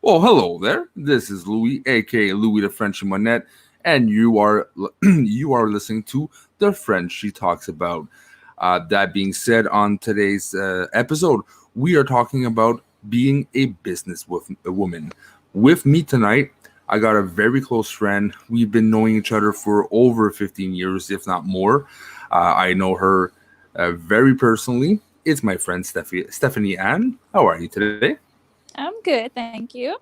Well, hello there. This is Louis, aka Louis the Frenchie Monette, and you are you are listening to the French She Talks About. That being said, on today's episode, we are talking about being a woman. With me tonight, I got a very close friend. We've been knowing each other for over 15 years, if not more. I know her very personally. It's my friend Stephanie Ann. How are you today? I'm good, thank you.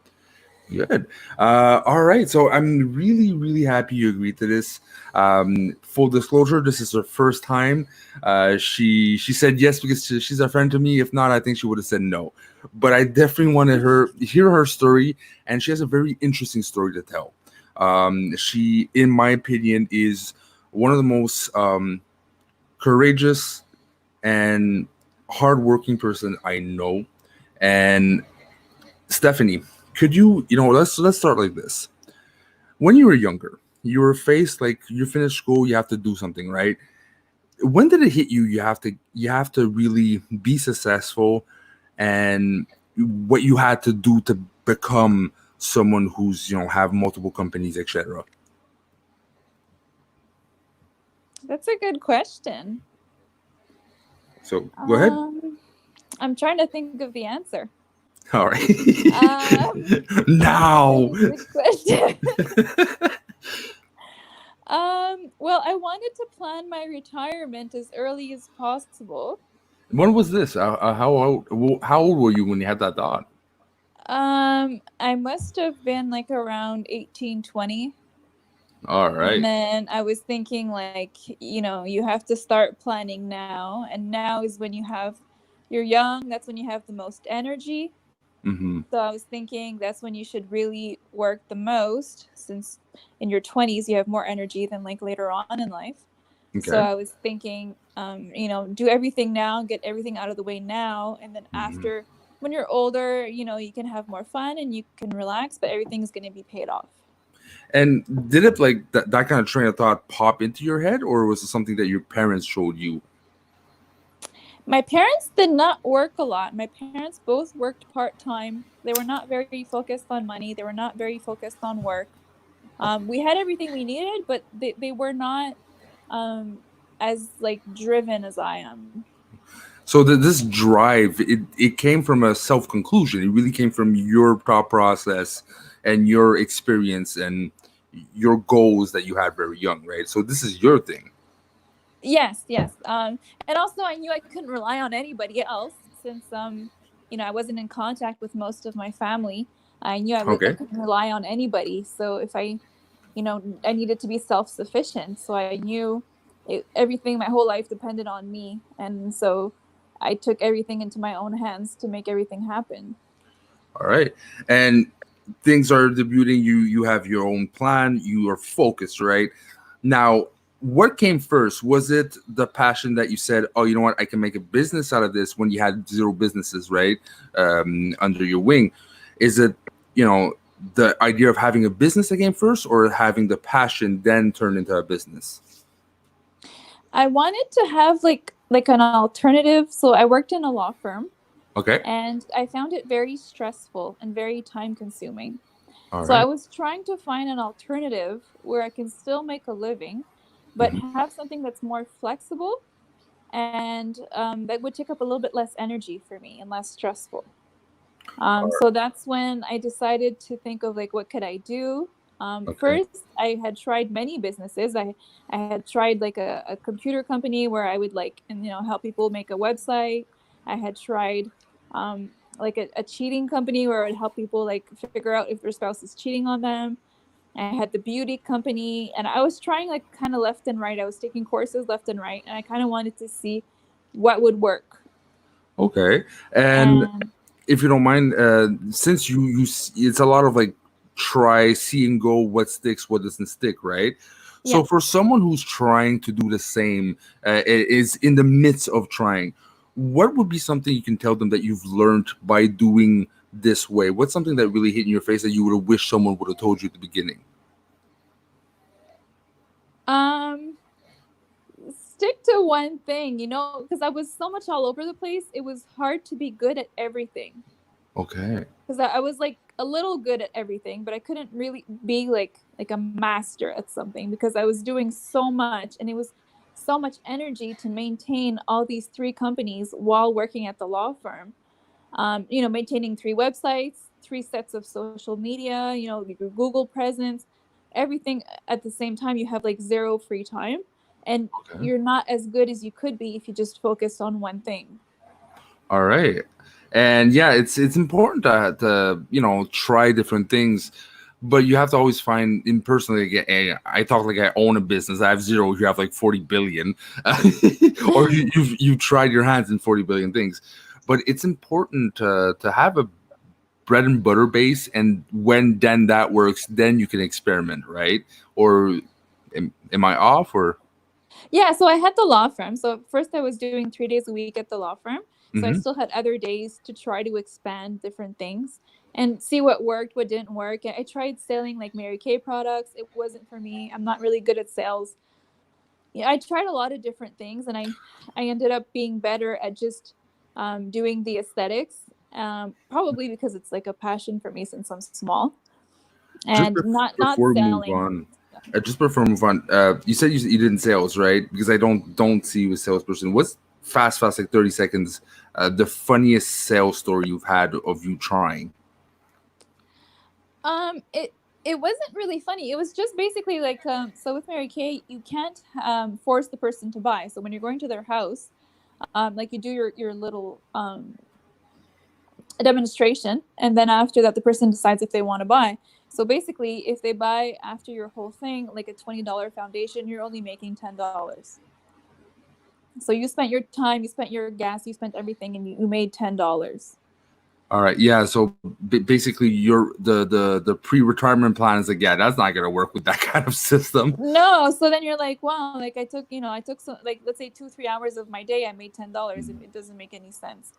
Good. All right. So I'm really, really happy you agreed to this. Full disclosure, this is her first time. She said yes because she's a friend to me. If not, I think she would have said no. But I definitely wanted her hear her story, and she has a very interesting story to tell. She, in my opinion, is one of the most courageous and hardworking person I know. And Stephanie, could let's start like this. When you were younger, you were faced like you finished school, you have to do something, right? When did it hit you? You have to really be successful, and what you had to do to become someone who's have multiple companies, etc. That's a good question. So go ahead. Um, I'm trying to think of the answer. All right. That's a Now. very good question. Well, I wanted to plan my retirement as early as possible. When was this? How old were you when you had that thought? I must have been like around 18, 20. All And right. then I was thinking like, you have to start planning now. And now is when you're young, that's when you have the most energy. Mm-hmm. So I was thinking that's when you should really work the most, since in your 20s you have more energy than like later on in life. So Okay. I was thinking, do everything now, get everything out of the way now, and then Mm-hmm. after, when you're older, you can have more fun and you can relax, but everything's going to be paid off. And did it like that kind of train of thought pop into your head, or was it something that your parents showed you? My parents did not work a lot. My parents both worked part-time. They were not very focused on money. They were not very focused on work. We had everything we needed, but they were not um, as like driven as I am. So this drive, it came from a self conclusion. It really came from your thought process and your experience and your goals that you had very young, right? So this is your thing. Yes, yes. And also I knew I couldn't rely on anybody else, since I wasn't in contact with most of my family. I knew I Okay. couldn't rely on anybody. So if I needed to be self-sufficient. So I knew everything, my whole life depended on me. And so I took everything into my own hands to make everything happen. All right. And things are debuting. You have your own plan. You are focused, right? Now, what came first? Was it the passion that you said, "Oh, you know what? I can make a business out of this," when you had zero businesses, right, under your wing? Is it, you know, the idea of having a business that came first, or having the passion then turned into a business? I wanted to have like an alternative. So I worked in a law firm, Okay. and I found it very stressful and very time consuming. All So I right. was trying to find an alternative where I can still make a living, but Mm-hmm. have something that's more flexible, and that would take up a little bit less energy for me and less stressful. All So that's when I decided to think of like, what could I do? right. Okay. First, I had tried many businesses. I had tried like a computer company where I would like, and help people make a website. I had tried like a cheating company where I would help people like figure out if their spouse is cheating on them. I had the beauty company, and I was trying like kind of left and right. I was taking courses left and right, and I kind of wanted to see what would work. Okay. And And if you don't mind, since it's a lot of like try, see and go, what sticks, what doesn't stick, right? yeah. So for someone who's trying to do the same, is in the midst of trying, what would be something you can tell them that you've learned by doing this way? What's something that really hit in your face that you would have wished someone would have told you at the beginning? Um, Stick to one thing, because I was so much all over the place. It was hard to be good at everything. Okay. because I was like a little good at everything, but I couldn't really be like a master at something because I was doing so much, and it was so much energy to maintain all these three companies while working at the law firm. Maintaining three websites, three sets of social media, your Google presence, everything at the same time. You have like zero free time, and Okay. you're not as good as you could be if you just focused on one thing. All right. And yeah, it's important to try different things, but you have to always find in personally. Like, I talk like I own a business. I have zero. You have like 40 billion, or you've tried your hands in 40 billion things. But it's important to have a bread and butter base, and when then that works, then you can experiment, right? Or am I off? Or Yeah, so I had the law firm. So first I was doing 3 days a week at the law firm. So I hmm still had other days to try to expand different things and see what worked, what didn't work. I tried selling like Mary Kay products. It wasn't for me. I'm not really good at sales. Yeah, I tried a lot of different things, and I ended up being better at just doing the aesthetics. Probably because it's like a passion for me since I'm small, just and not before we move selling. on, just before we move on, you said you did in sales, right? Because I don't see you as a salesperson. What's fast, like 30 seconds? The funniest sales story you've had of you trying. It wasn't really funny. It was just basically like so with Mary Kay, you can't force the person to buy. So when you're going to their house, like you do your little demonstration, and then after that, the person decides if they want to buy. So basically, if they buy after your whole thing, like a $20 foundation, you're only making $10. So you spent your time, you spent your gas, you spent everything, and you made $10. All right, yeah. So basically, your the pre-retirement plan is like, yeah, that's not gonna work with that kind of system. No, so then you're like, wow, like I took some, like, let's say 2 3 hours of my day, I made $10. It doesn't make any sense.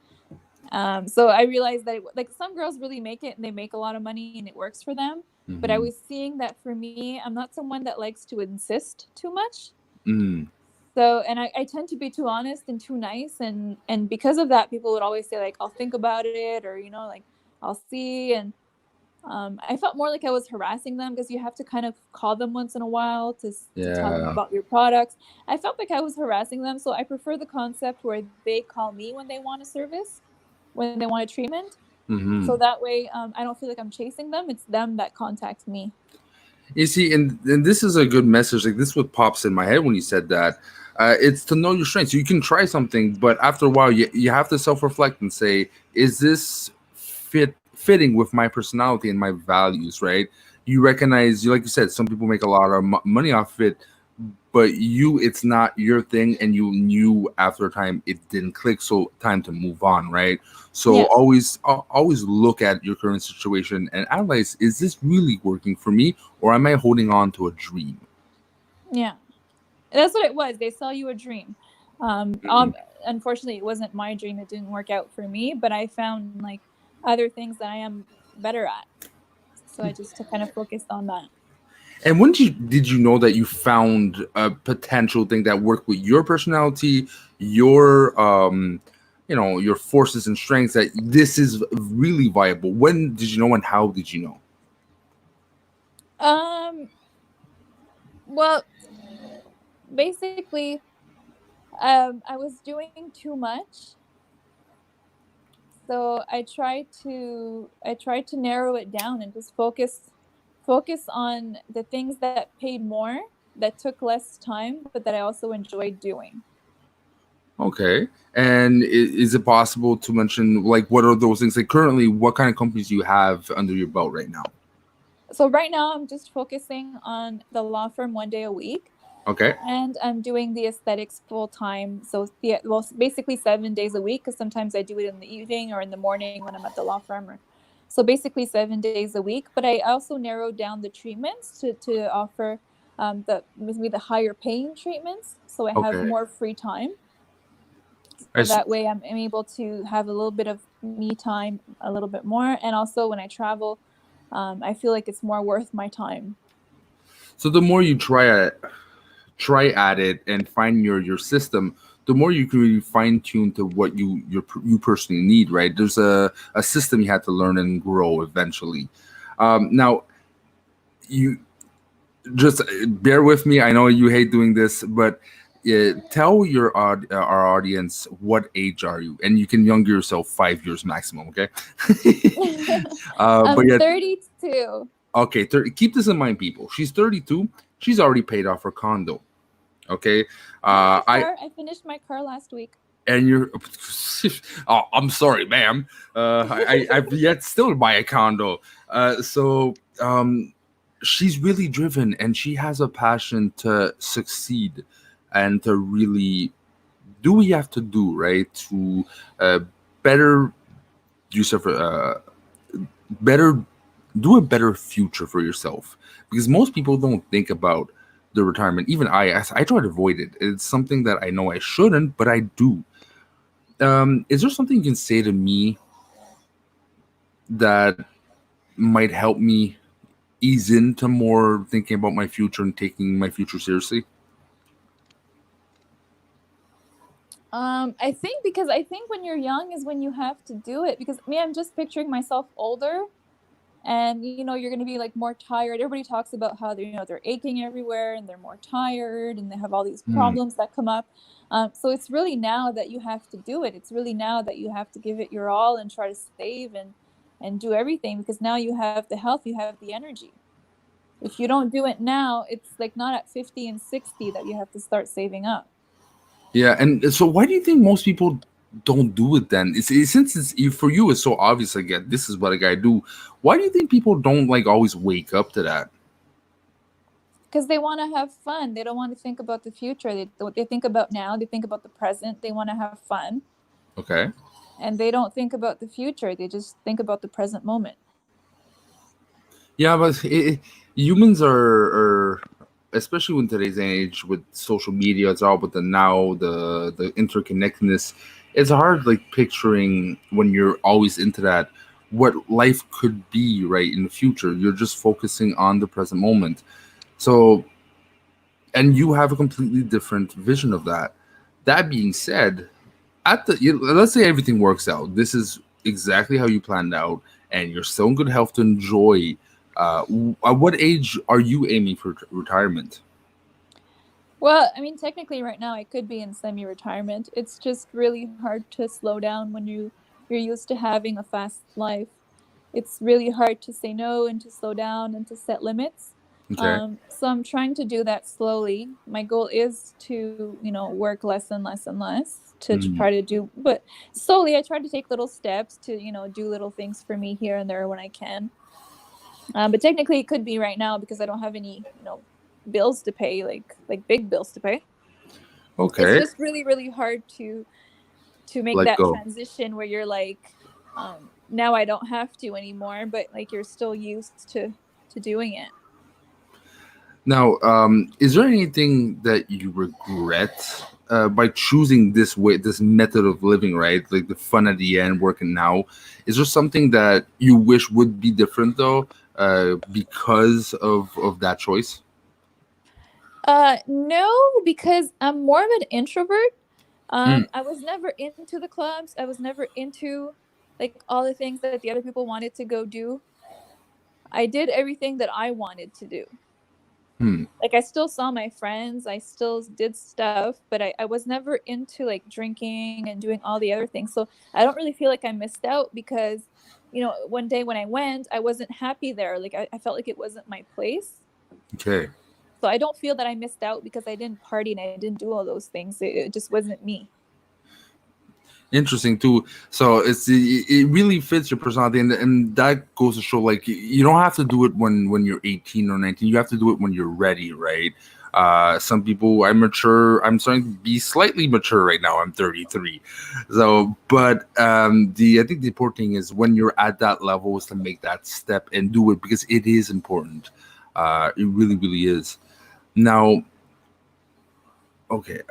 So I realized that like some girls really make it and they make a lot of money and it works for them. But I hmm was seeing that for me, I'm not someone that likes to insist too much. Mm. So, and I tend to be too honest and too nice, and because of that, people would always say like, I'll think about it, or like I'll see. And I felt more like I was harassing them because you have to kind of call them once in a while to tell them Yeah. about your products. I felt like I was harassing them, so I prefer the concept where they call me when they want a service, when they want a treatment. So hmm that way, I don't feel like I'm chasing them. It's them that contact me. You see, and this is a good message. Like this, is what pops in my head when you said that. It's to know your strengths. You can try something, but after a while, you have to self reflect and say, is this fitting with my personality and my values? Right? You recognize, like you said, some people make a lot of money off of it, but it's not your thing, and you knew after a time it didn't click, so time to move on, right? So Yeah, always look at your current situation and analyze, is this really working for me, or am I holding on to a dream? yeah. That's what it was. They sell you a dream. Mhm. Unfortunately, it wasn't my dream. It didn't work out for me, but I found like other things that I am better at. So I just kind of focused on that. And when did you know that you found a potential thing that worked with your personality, your your forces and strengths, that this is really viable? When did you know, and how did you know? Um, well, basically, I was doing too much, so I tried to narrow it down and just focus on the things that paid more, that took less time, but that I also enjoyed doing. Okay. And is it possible to mention, like, what are those things? Like, currently, what kind of companies do you have under your belt right now? So right now I'm just focusing on the law firm 1 day a week, Okay. and I'm doing the aesthetics full time. So basically 7 days a week, because sometimes I do it in the evening or in the morning when I'm at the law firm. So basically 7 days a week. But I also narrowed down the treatments to offer the maybe the higher paying treatments, so I have Okay. more free time. I So s- that way I'm able to have a little bit of me time a little bit more, and also when I travel, I feel like it's more worth my time. so the more you try at it and find your system, the more you can really fine tune to what you personally need, right? There's a system you had to learn and grow eventually. Now, you just bear with me. I know you hate doing this, but tell our audience what age are you, and you can younger yourself 5 years maximum. Okay. But I'm yeah, 32. okay. Keep this in mind, people. She's 32. She's already paid off her condo. Okay. And my I car, I finished my car last week. and you're. Oh, I'm sorry, ma'am. I've yet still to buy a condo. She's really driven, and she has a passion to succeed and to really do what you have to do, right? To uh, better yourself, better do a better future for yourself. Because most people don't think about the retirement. Even I try to avoid it. It's something that I know I shouldn't, but I do. Is there something you can say to me that might help me ease into more thinking about my future and taking my future seriously? I think when you're young is when you have to do it. Because me, I'm just picturing myself older, and you're going to be like more tired. Everybody talks about how they're aching everywhere and they're more tired and they have all these Hmm. problems that come up. So it's really now that you have to do it. It's really now that you have to give it your all and try to save and do everything, because now you have the health, you have the energy. If you don't do it now, it's like not at 50 and 60 that you have to start saving up. Yeah, and so why do you think most people don't do it then? Since for you it's so obvious. Again, this is what I gotta do. Why do you think people don't like always wake up to that? Because they want to have fun. They don't want to think about the future. They think about now. They think about the present. They want to have fun, Okay. and they don't think about the future. They just think about the present moment. Yeah, but humans are, especially in today's age with social media, it's all about the now, the interconnectedness. It's hard, like picturing when you're always into that, what life could be right in the future. You're just focusing on the present moment. So, and you have a completely different vision of that. That being said, let's say everything works out. This is exactly how you planned out, and you're still in good health to enjoy. At what age are you aiming for retirement? Well, I mean, technically, right now I could be in semi-retirement. It's just really hard to slow down when you're used to having a fast life. It's really hard to say no and to slow down and to set limits. Okay. So I'm trying to do that slowly. My goal is to, work less and less and less to Mhm. try to do, but slowly I try to take little steps to, do little things for me here and there when I can. But technically it could be right now because I don't have any, bills to pay, like big bills to pay. It's Okay. just really, really hard to make Let that go. transition where you're like, now I don't have to anymore, but like you're still used to doing it. Now, is there anything that you regret by choosing this way, this method of living, right? Like the fun at the end, working now. Is there something that you wish would be different though, because of that choice? No, because I'm more of an introvert. Mm, I was never into the clubs. I was never into like all the things that the other people wanted to go do. I did everything that I wanted to do. hmm. Like I still saw my friends, I still did stuff, but I was never into like drinking and doing all the other things. So I don't really feel like I missed out because, one day when I went, I wasn't happy there. Like I felt like it wasn't my place. Okay. So I don't feel that I missed out because I didn't party and I didn't do all those things. It just wasn't me. Interesting too. So it really fits your personality, and that goes to show like you don't have to do it when you're 18 or 19. You have to do it when you're ready, right? Some people, I'm mature. I'm starting to be slightly mature right now. I'm 33. So, but the I think the important thing is when you're at that level is to make that step and do it because it is important. It really, really is. Now, okay.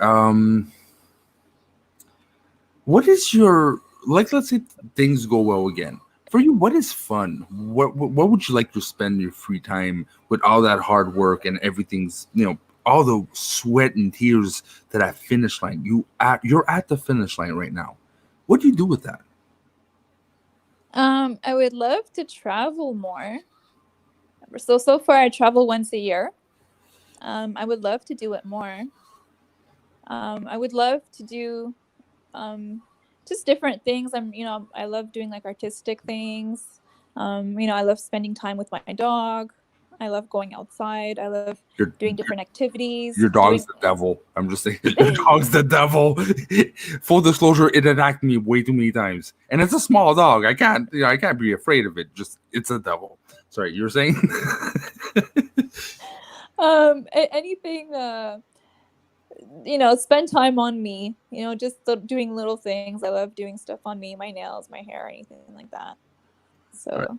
What is your like? Let's say things go well again for you. What is fun? What would you like to spend your free time with all that hard work and everything's all the sweat and tears to that finish line. You're at the finish line right now. What do you do with that? I would love to travel more. So far I travel once a year. I would love to do it more. I would love to do um, just different things. I love doing like artistic things. I love spending time with my dog. I love going outside. I love Your doing different activities. your dog's Doing the devil. I'm just saying, your dog's the devil. Full disclosure, it attacked me way too many times, and it's a small dog. I can't be afraid of it. Just it's a devil. Sorry, you're saying. anything. Spend time on me. Just doing little things. I love doing stuff on me, my nails, my hair, anything like that. Right. So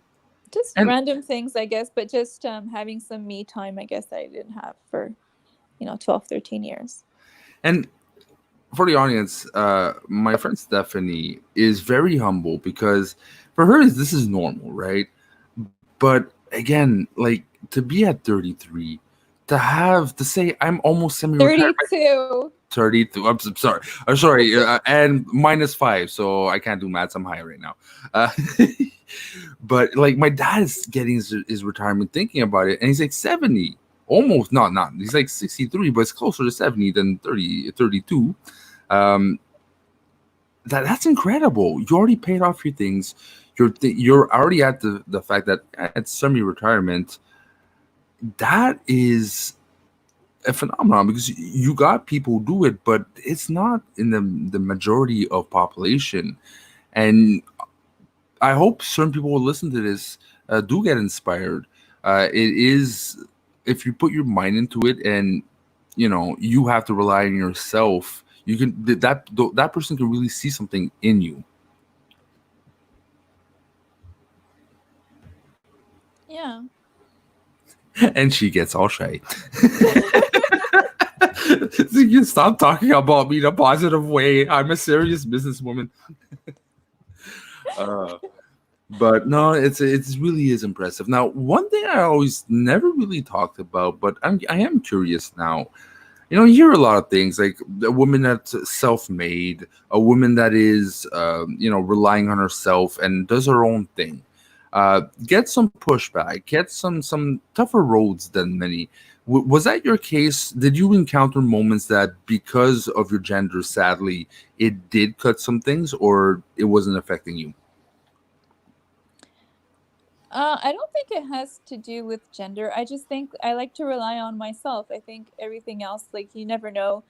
just And random things, I guess, but just having some me time, I guess, that I didn't have for 12, 13 years. and for the audience, my friend Stephanie is very humble because for her this is normal, right? But again, like to be at 33, to say I'm almost semi-retired. 32. 32. Sorry. I'm sorry. And -5, so I can't do maths. I'm high right now. Uh, but like my dad is getting his retirement, thinking about it, and he's like 70, almost not. He's like 63, but it's closer to 70 than 30, 32. Um, that's incredible. You already paid off your things. You're already at the fact that at semi-retirement, that is a phenomenon because you got people who do it, but it's not in the majority of population. And I hope certain people will listen to this, do get inspired. It is if you put your mind into it, and you have to rely on yourself. You can that person can really see something in you. Yeah. And she gets all shy. So you stop talking about me in a positive way. I'm a serious businesswoman. Uh, but no, it's really is impressive. Now, one thing I always never really talked about, but I am curious now. You hear a lot of things like a woman that's self-made, a woman that is, relying on herself and does her own thing. Get some pushback, get some tougher roads than many. Was that your case? Did you encounter moments that, because of your gender, sadly, it did cut some things, or it wasn't affecting you? I don't think it has to do with gender. I just think I like to rely on myself. I think everything else, like, you never know.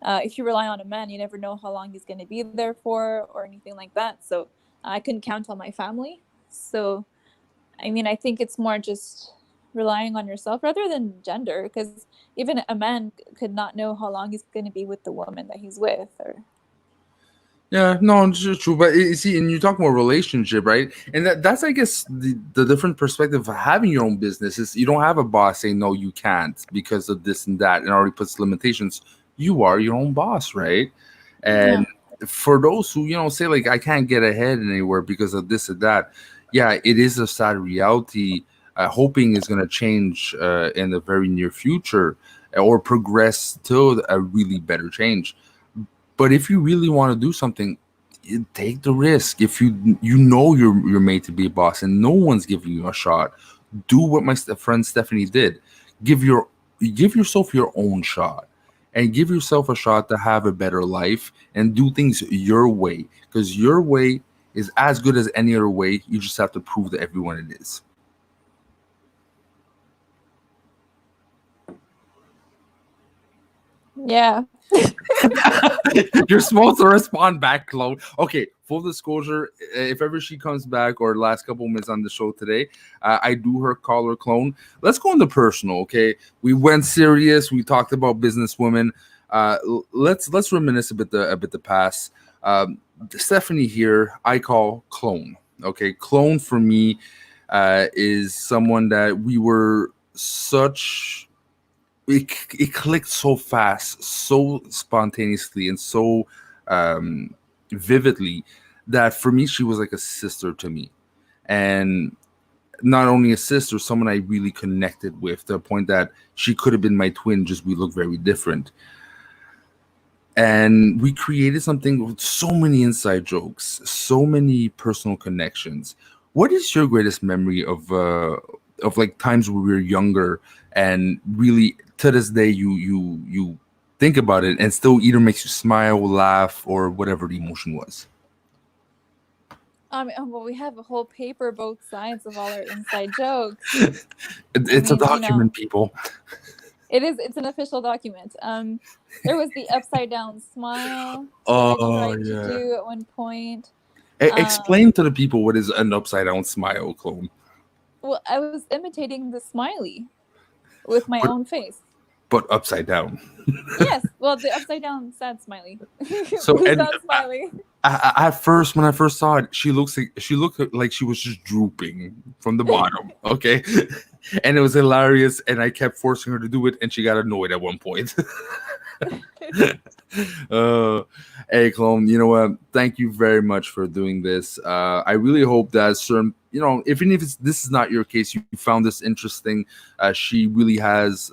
If you rely on a man, you never know how long he's going to be there for or anything like that. So I couldn't count on my family. So, I mean, I think it's more just relying on yourself rather than gender, because even a man could not know how long he's going to be with the woman that he's with. Or Yeah, no, it's just true. But you see, and you talk about relationship, right? And that's, I guess, the different perspective of having your own business is you don't have a boss saying, no, you can't because of this and that, and already puts limitations. You are your own boss, right? yeah, And for those who, say, like, I can't get ahead anywhere because of this or that, yeah, it is a sad reality. Hoping is going to change in the very near future, or progress to a really better change. But if you really want to do something, take the risk. If you're made to be a boss and no one's giving you a shot, do what my friend Stephanie did. Give your give yourself your own shot, and give yourself a shot to have a better life and do things your way, because your way is as good as any other way. You just have to prove to everyone it is. yeah. You're supposed to respond back, Chloe. Okay, full disclosure, if ever she comes back or last couple minutes on the show today, I do her call her clone. Let's go into personal, okay? We went serious. We talked about businesswomen. Let's reminisce a bit the past. Stephanie here, I call clone. Okay, clone for me is someone that we were such it clicked so fast, so spontaneously, and so um, vividly that for me she was like a sister to me. And not only a sister, someone I really connected with to the point that she could have been my twin, just we look very different. And we created something with so many inside jokes, so many personal connections. What is your greatest memory of like times when we were younger and really to this day you think about it and still either makes you smile, laugh, or whatever the emotion was? Well, we have a whole paper, both sides of all our inside jokes. I It's a mean, document, people. it's an official document. There was the upside down smile that I Oh tried to yeah. do at one point. Explain to the people what is an upside down smile, clone. Well, I was imitating the smiley with my But own face. but upside down. Yes, well, the upside down sad smiley. So Who's and not smiling? at first, when I first saw it, she looked like she was just drooping from the bottom. Okay, and it was hilarious, and I kept forcing her to do it, and she got annoyed at one point. uh, hey, clone, you know what? Thank you very much for doing this. I really hope that certain, even if this is not your case, you found this interesting. She really has.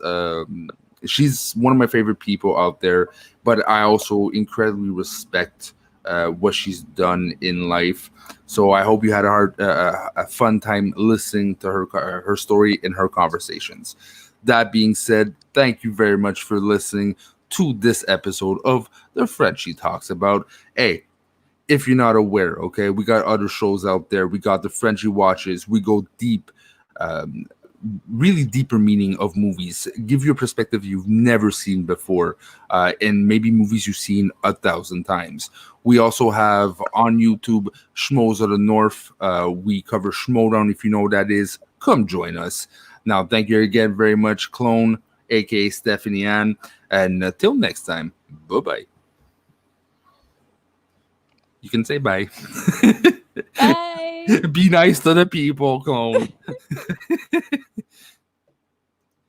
She's one of my favorite people out there, but I also incredibly respect what she's done in life. So I hope you had a fun time listening to her story and her conversations. That being said, thank you very much for listening to this episode of The Frentchie Talks About. Hey, if you're not aware, okay, we got other shows out there. We got the Frentchie Watches. We go deep, really deeper meaning of movies. Give you a perspective you've never seen before, and maybe movies you've seen 1,000 times. We also have on YouTube Schmoes of the North. We cover Schmodown. If you know what that is, come join us. Now, thank you again very much, Clone, aka Stephanie Ann. And until next time, bye-bye. You can say bye. Bye. Be nice to the people, Clone.